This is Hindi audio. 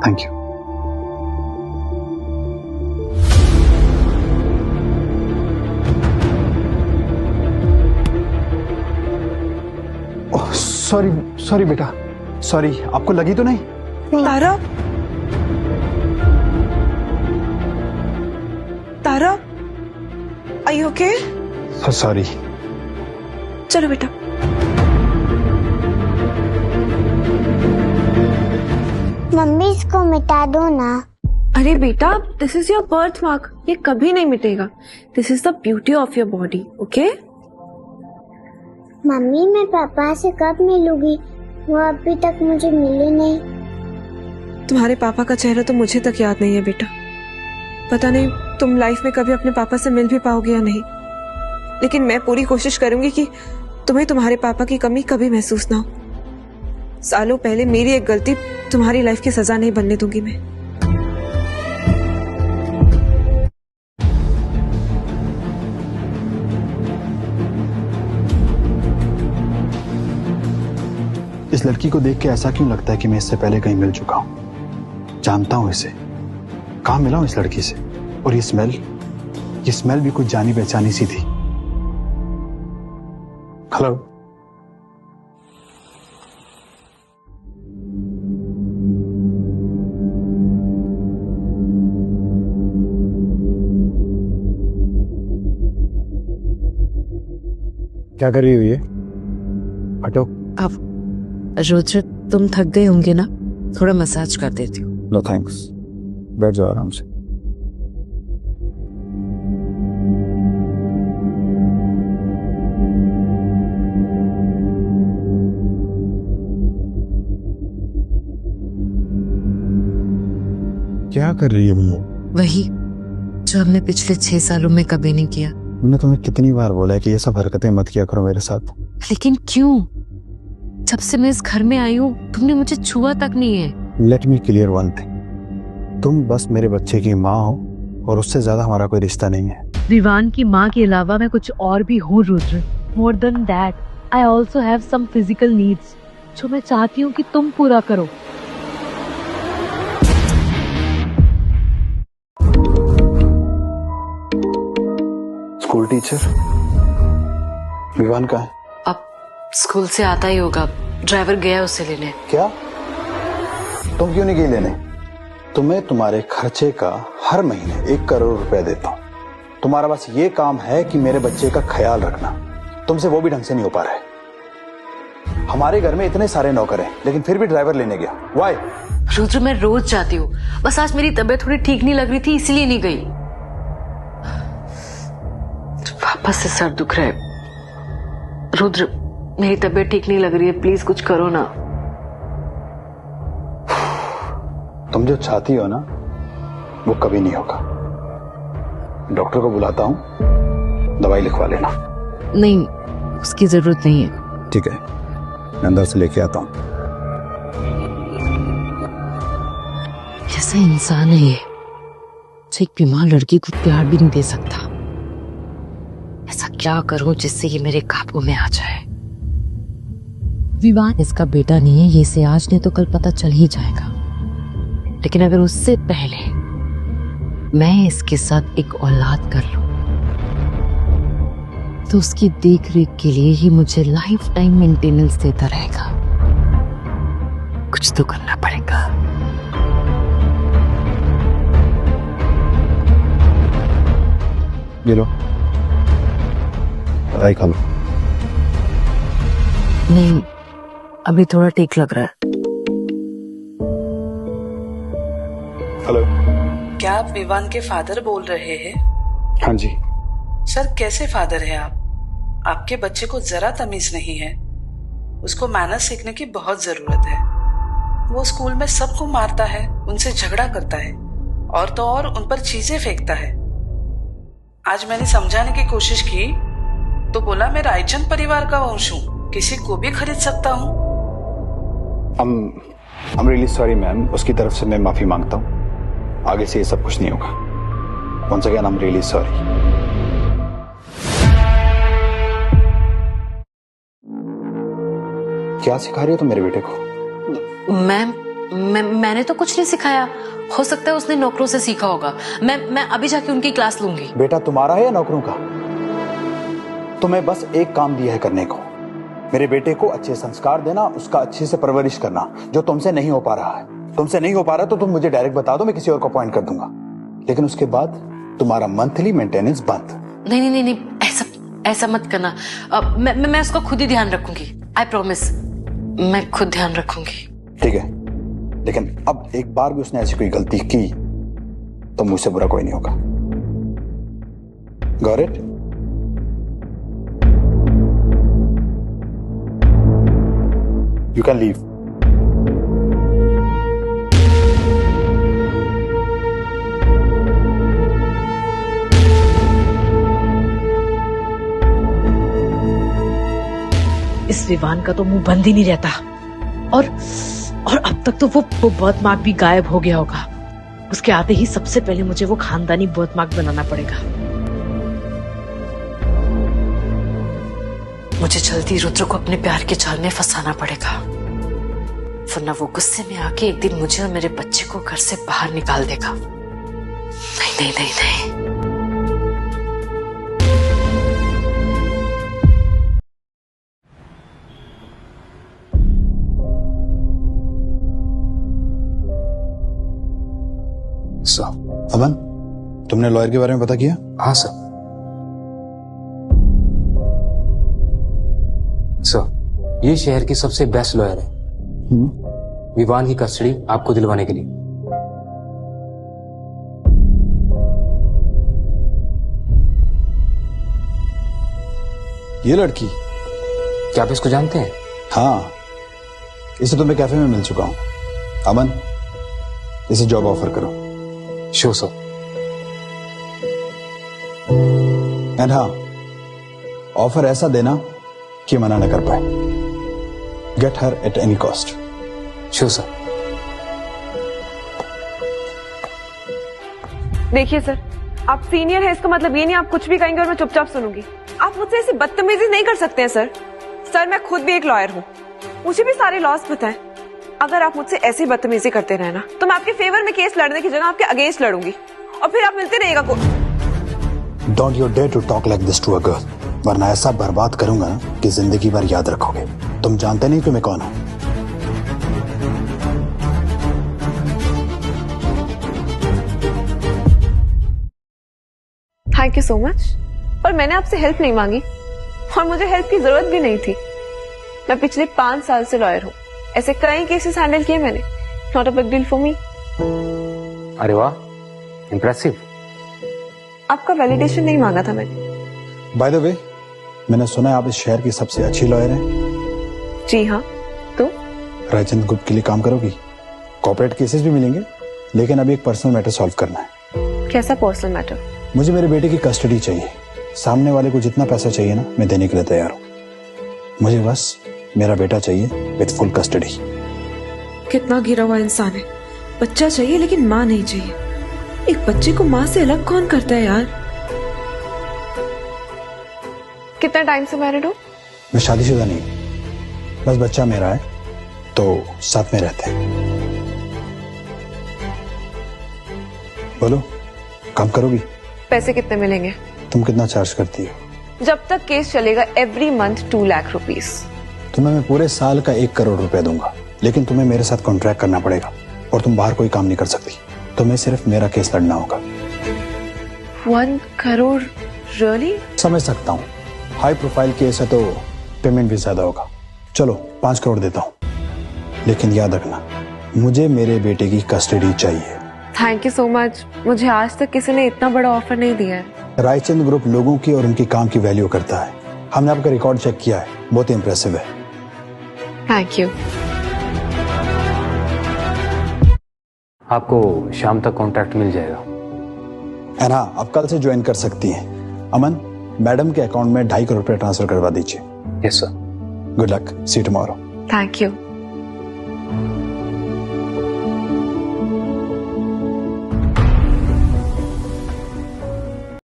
Thank you. सॉरी सॉरी बेटा, सॉरी। आपको लगी तो नहीं? Tara, Tara, are you okay? Sorry. चलो बेटा। मम्मी इसको मिटा दो ना। अरे बेटा, this is your birthmark, ये कभी नहीं मिटेगा। This is the beauty of your body, okay? Mummy मैं पापा से कब मिलूंगी? वो अभी तक मुझे मिले नहीं। तुम्हारे पापा का चेहरा तो मुझे तक याद नहीं है बेटा। पता नहीं तुम लाइफ में कभी अपने पापा से मिल भी पाओगे या नहीं, लेकिन मैं पूरी कोशिश करूंगी कि तुम्हें तुम्हारे पापा की कमी कभी महसूस ना हो। सालों पहले मेरी एक गलती तुम्हारी लाइफ की सजा नहीं बनने दूंगी मैं। इस लड़की को देख के ऐसा क्यों लगता है कि मैं इससे पहले कहीं मिल चुका हूं? जानता हूं इसे, कहां मिला हूं इस लड़की से। और ये स्मेल भी कुछ जानी पहचानी सी थी। हेलो, क्या कर रही हो ये? हटो। अब रुद्र, तुम थक गए होंगे ना, थोड़ा मसाज कर देती हूँ। नो थैंक्स, बैठ जाओ आराम से। क्या कर रही है वो? वही जो हमने पिछले 6 सालों में कभी नहीं किया। मैंने तुम्हें कितनी बार बोला है कि ये सब हरकतें मत किया करो मेरे साथ। लेकिन क्यों? जब से मैं इस घर में आई हूँ तुमने मुझे छुआ तक नहीं है। Let me clear one thing, तुम बस मेरे बच्चे की माँ हो और उससे ज्यादा हमारा कोई रिश्ता नहीं है। विवान की माँ के अलावा मैं कुछ और भी हूँ Rudra. More than that, I also have some physical needs जो मैं चाहती हूँ कि तुम पूरा करो। स्कूल टीचर विवान का है? अब स्कूल से आता ही होगा, ड्राइवर गया उसे लेने। क्या? तुम क्यों नहीं गई लेने? तुम्हें तुम्हारे खर्चे का हर महीने 1 करोड़ रुपए देता हूं। तुम्हारा बस ये काम है कि मेरे बच्चे का ख्याल रखना। तुमसे वो भी ढंग से नहीं हो पा रहा है। हमारे घर में इतने सारे नौकर हैं, लेकिन फिर भी ड्राइवर लेने गया। व्हाई? रुद्र, मैं रोज जाती हूँ, बस आज मेरी तबीयत थोड़ी ठीक नहीं लग रही थी इसलिए नहीं गई। वापस से सर दुख रहा है। रुद्र, मेरी तबीयत ठीक नहीं लग रही है, प्लीज कुछ करो ना। तुम जो चाहती हो ना वो कभी नहीं होगा। डॉक्टर को बुलाता हूं, दवाई लिखवा लेना। नहीं, उसकी जरूरत नहीं है। ठीक है, मैं अंदर से लेके आता हूँ। कैसा इंसान है ये, जो एक बीमार लड़की को प्यार भी नहीं दे सकता। ऐसा क्या करूं जिससे ये मेरे काबू में आ जाए। विवान इसका बेटा नहीं है, ये इसे आज नहीं तो कल पता चल ही जाएगा। लेकिन अगर उससे पहले मैं इसके साथ एक औलाद कर लूं तो उसकी देख रेख के लिए ही मुझे लाइफ टाइम मेंटेनेंस देता रहेगा। कुछ तो करना पड़ेगा। ये लो, दवाई खा लो। नहीं, अभी थोड़ा ठीक लग रहा है। हेलो, क्या आप विवान के फादर बोल रहे हैं? हाँ जी। सर, कैसे फादर हैं आप? आपके बच्चे को जरा तमीज नहीं है। उसको मैनर्स सीखने की बहुत जरूरत है। वो स्कूल में सबको मारता है, उनसे झगड़ा करता है और तो और उन पर चीजें फेंकता है। आज मैंने समझाने की कोशिश की तो बोला मैं रायचंद परिवार का वंश हूँ, किसी को भी खरीद सकता हूँ। I'm really sorry मैम, उसकी तरफ से मैं माफी मांगता हूँ। आगे से ये सब कुछ नहीं होगा। Once again, I'm really sorry. क्या सिखा रही हो तुम मेरे बेटे को? मैम, मैंने तो कुछ नहीं सिखाया। हो सकता है उसने नौकरों से सीखा होगा। मैं अभी जाके उनकी क्लास लूंगी। बेटा तुम्हारा है या नौकरों का? तुम्हें बस एक काम दिया है करने को, मेरे बेटे को अच्छे संस्कार देना, उसका अच्छे से परवरिश करना, जो तुमसे नहीं हो पा रहा है। तुमसे नहीं हो पा रहा तो तुम मुझे डायरेक्ट बता दो, मैं किसी और को अपॉइंट कर दूंगा, लेकिन उसके बाद तुम्हारा मंथली मेंटेनेंस बंद। नहीं, ऐसा मत करना। मैं उसका खुद ही ध्यान रखूंगी। आई प्रॉमिस, मैं खुद ध्यान रखूंगी। ठीक है, लेकिन अब एक बार भी उसने ऐसी कोई गलती की तो मुझसे बुरा कोई नहीं होगा। Got it? You can leave. इस विवान का तो मुंह बंद ही नहीं रहता। और अब तक तो वो बर्थमार्क भी गायब हो गया होगा। उसके आते ही सबसे पहले मुझे वो खानदानी बर्थमार्क बनाना पड़ेगा। मुझे जल्दी रुद्र को अपने प्यार के जाल में फंसाना पड़ेगा, वरना वो गुस्से में आके एक दिन मुझे और मेरे बच्चे को घर से बाहर निकाल देगा। नहीं। अमन, तुमने लॉयर के बारे में पता किया? हाँ सर। सर, ये शहर की सबसे बेस्ट लॉयर है। विवान की कस्टडी आपको दिलवाने के लिए। ये लड़की? क्या आप इसको जानते हैं? हाँ, इसे तो मैं कैफे में मिल चुका हूं। अमन, इसे जॉब ऑफर करो। Sure sir. एंड हाँ, ऑफर ऐसा देना कि मना न कर पाए। Get her at any cost. Sure sir. देखिए सर, आप सीनियर हैं, इसका मतलब ये नहीं आप कुछ भी कहेंगे और मैं चुपचाप सुनूंगी। आप मुझसे ऐसी बदतमीजी नहीं कर सकते हैं सर। सर, मैं खुद भी एक लॉयर हूँ, मुझे भी सारे लॉज पता है। अगर आप मुझसे ऐसी बदतमीजी करते रहना तो मैं आपके फेवर में केस लड़ने की जगह आपके अगेंस्ट लड़ूंगी और फिर आप मिलते रहिएगा। Don't you dare to talk like this to a girl, वरना ऐसा बर्बाद करूंगा ना कि जिंदगी भर याद रखोगे। तुम जानते नहीं कि मैं कौन हूं। थैंक यू सो मच, पर मैंने आपसे हेल्प नहीं मांगी और मुझे हेल्प की जरूरत भी नहीं थी। मैं पिछले 5 साल से लॉयर हूँ, ऐसे कई केसेस हैंडल किए मैंने। Not a big deal for me. अरे वाह, इम्प्रेसिव। आपका वैलिडेशन नहीं मांगा था मैंने। बाय द वे, मैंने सुना है आप इस शहर की सबसे अच्छी लॉयर हैं। जी हाँ, तो रायचंद ग्रुप के लिए काम करोगी? कॉर्पोरेट केसेस भी मिलेंगे, लेकिन अभी एक पर्सनल मैटर सॉल्व करना है। कैसा पर्सनल मैटर? मुझे मेरे बेटे की कस्टडी चाहिए। सामने वाले को जितना पैसा चाहिए ना, मैं देने के लिए तैयार हूँ। मुझे बस मेरा बेटा चाहिए विद फुल कस्टडी। कितना गिरा हुआ इंसान है। बच्चा चाहिए लेकिन माँ नहीं चाहिए। एक बच्चे को माँ से अलग कौन करता है यार? कितना टाइम से मैरिड हो? मैं शादीशुदा नहीं हूँ, बस बच्चा मेरा है तो साथ में रहते हैं। बोलो, काम करोगी? पैसे कितने मिलेंगे? तुम कितना चार्ज करती हो? जब तक केस चलेगा एवरी मंथ 2 लाख रुपीस। तुम्हें मैं पूरे साल का 1 करोड़ रुपए दूंगा, लेकिन तुम्हें मेरे साथ कॉन्ट्रैक्ट करना पड़ेगा और तुम बाहर कोई काम नहीं कर सकती। तुम्हें सिर्फ मेरा केस लड़ना होगा। 1 करोड़? रियली? समझ सकता हूँ, हाई प्रोफाइल केस है तो पेमेंट भी ज्यादा होगा। चलो 5 करोड़ देता हूँ, लेकिन याद रखना मुझे मेरे बेटे की कस्टडी चाहिए। Thank you so much. मुझे आज तक किसी ने इतना बड़ा ऑफर नहीं दिया है। रायचंद ग्रुप लोगों की और उनके काम की वैल्यू करता है। हमने आपका रिकॉर्ड चेक किया है, बहुत इंप्रेसिव है। Thank you. आपको शाम तक कॉन्ट्रैक्ट मिल जाएगा। एंड हाँ, आप कल से ज्वाइन कर सकती हैं। अमन, मैडम के अकाउंट में 2.5 करोड़ रुपए ट्रांसफर करवा दीजिए। Yes sir. Good luck, see you tomorrow. Thank you.